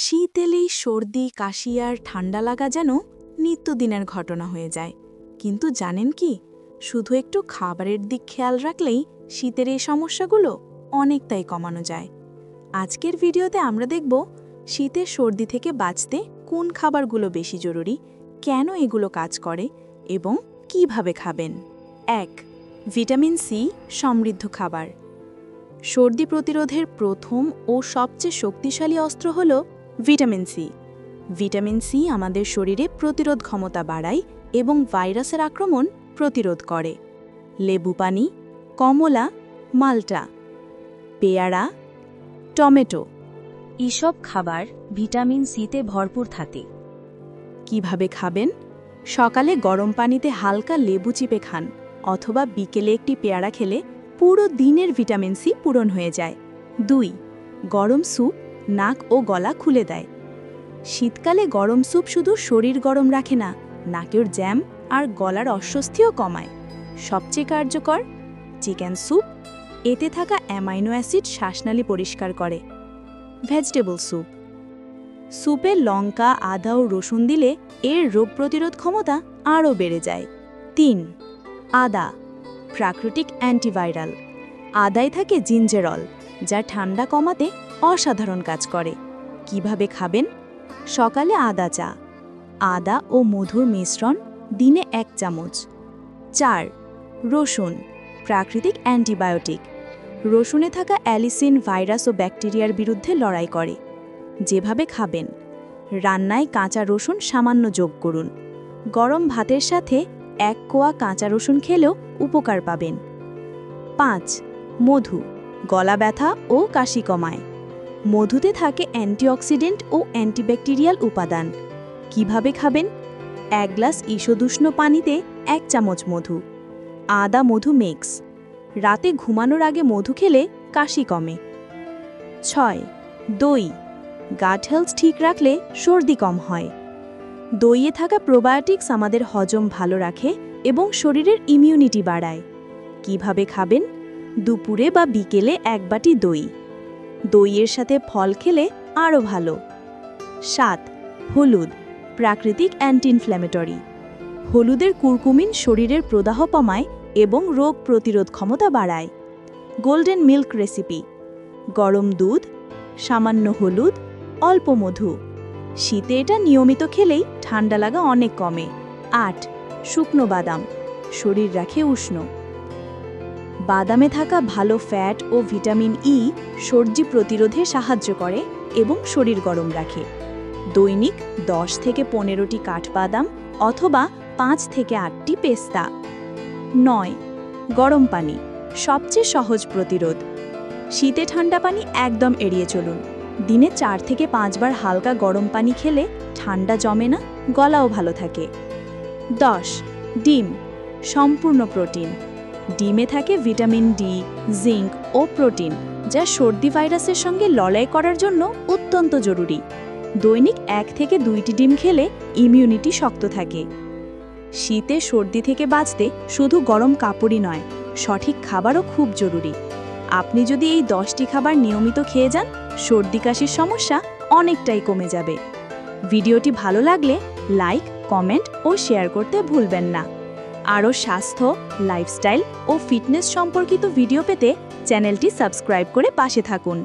শীত এলেই সর্দি কাশি আর ঠান্ডা লাগা যেন নিত্যদিনের ঘটনা হয়ে যায়। কিন্তু জানেন কি, শুধু একটু খাবারের দিক খেয়াল রাখলেই শীতের এই সমস্যাগুলো অনেকটাই কমানো যায়। আজকের ভিডিওতে আমরা দেখব শীতের সর্দি থেকে বাঁচতে কোন খাবারগুলো বেশি জরুরি, কেন এগুলো কাজ করে এবং কিভাবে খাবেন। ১. ভিটামিন সি সমৃদ্ধ খাবার। সর্দি প্রতিরোধের প্রথম ও সবচেয়ে শক্তিশালী অস্ত্র হল ভিটামিন সি। ভিটামিন সি আমাদের শরীরে প্রতিরোধ ক্ষমতা বাড়ায় এবং ভাইরাসের আক্রমণ প্রতিরোধ করে। লেবু পানি, কমলা, মাল্টা, পেয়ারা, টমেটো এসব খাবার ভিটামিন সিতে ভরপুর থাকে। কিভাবে খাবেন? সকালে গরম পানিতে হালকা লেবু চিপে খান, অথবা বিকেলে একটি পেয়ারা খেলে পুরো দিনের ভিটামিন সি পূরণ হয়ে যায়। ২. গরম স্যুপ নাক ও গলা খুলে দেয়। শীতকালে গরম স্যুপ শুধু শরীর গরম রাখে না, নাকের জ্যাম আর গলার অস্বস্তিও কমায়। সবচেয়ে কার্যকর চিকেন স্যুপ, এতে থাকা অ্যামাইনো অ্যাসিড শ্বাসনালী পরিষ্কার করে। ভেজিটেবল স্যুপ, স্যুপে লঙ্কা, আদা ও রসুন দিলে এর রোগ প্রতিরোধ ক্ষমতা আরও বেড়ে যায়। ৩. আদা, প্রাকৃতিক অ্যান্টিভাইরাল। আদায় থাকে জিঞ্জেরল, যা ঠান্ডা কমাতে অসাধারণ কাজ করে। কিভাবে খাবেন? সকালে আদা চা, আদা ও মধুর মিশ্রণ, দিনে ১ চামচ। ৪. রসুন, প্রাকৃতিক অ্যান্টিবায়োটিক। রসুনে থাকা অ্যালিসিন ভাইরাস ও ব্যাকটেরিয়ার বিরুদ্ধে লড়াই করে। যেভাবে খাবেন: রান্নায় কাঁচা রসুন সামান্য যোগ করুন। গরম ভাতের সাথে ১ কোয়া কাঁচা রসুন খেলেও উপকার পাবেন। ৫. মধু, গলা ব্যথা ও কাশি কমায়। মধুতে থাকে অ্যান্টিঅক্সিডেন্ট ও অ্যান্টিব্যাকটেরিয়াল উপাদান। কিভাবে খাবেন? ১ গ্লাস ঈষদুষ্ণ পানিতে ১ চামচ মধু, আদা মধু মিক্স। রাতে ঘুমানোর আগে মধু খেলে কাশি কমে। ৬. দই, গাট হেলথ ঠিক রাখলে সর্দি কম হয়। দইয়ে থাকা প্রোবায়োটিক্স আমাদের হজম ভালো রাখে এবং শরীরের ইমিউনিটি বাড়ায়। কিভাবে খাবেন? দুপুরে বা বিকেলে ১ বাটি দই। দইয়ের সাথে ফল খেলে আরও ভালো। ৭. হলুদ, প্রাকৃতিক অ্যান্টি ইনফ্ল্যামেটরি। হলুদের কুরকুমিন শরীরের প্রদাহ কমায় এবং রোগ প্রতিরোধ ক্ষমতা বাড়ায়। গোল্ডেন মিল্ক রেসিপি, গরম দুধ, সামান্য হলুদ, অল্প মধু। শীতে এটা নিয়মিত খেলেই ঠান্ডা লাগা অনেক কমে। ৮. শুকনো বাদাম, শরীর রাখে উষ্ণ। বাদামে থাকা ভালো ফ্যাট ও ভিটামিন ই সর্দি প্রতিরোধে সাহায্য করে এবং শরীর গরম রাখে। দৈনিক ১০ থেকে ১৫টি কাঠবাদাম অথবা ৫ থেকে ৮টি পেস্তা। ৯. গরম পানি, সবচেয়ে সহজ প্রতিরোধ। শীতে ঠান্ডা পানি একদম এড়িয়ে চলুন। দিনে ৪ থেকে ৫ বার হালকা গরম পানি খেলে ঠান্ডা জমে না, গলাও ভালো থাকে। ১০. ডিম, সম্পূর্ণ প্রোটিন। ডিমে থাকে ভিটামিন ডি, জিঙ্ক ও প্রোটিন, যা সর্দি ভাইরাসের সঙ্গে লড়াই করার জন্য অত্যন্ত জরুরি। দৈনিক ১ থেকে ২টি ডিম খেলে ইমিউনিটি শক্ত থাকে। শীতে সর্দি থেকে বাঁচতে শুধু গরম কাপড়ই নয়, সঠিক খাবারও খুব জরুরি। আপনি যদি এই ১০টি খাবার নিয়মিত খেয়ে যান, সর্দি কাশির সমস্যা অনেকটাই কমে যাবে। ভিডিওটি ভালো লাগলে লাইক, কমেন্ট ও শেয়ার করতে ভুলবেন না। আরও স্বাস্থ্য, লাইফস্টাইল ও ফিটনেস সম্পর্কিত ভিডিও পেতে চ্যানেলটি সাবস্ক্রাইব করে পাশে থাকুন।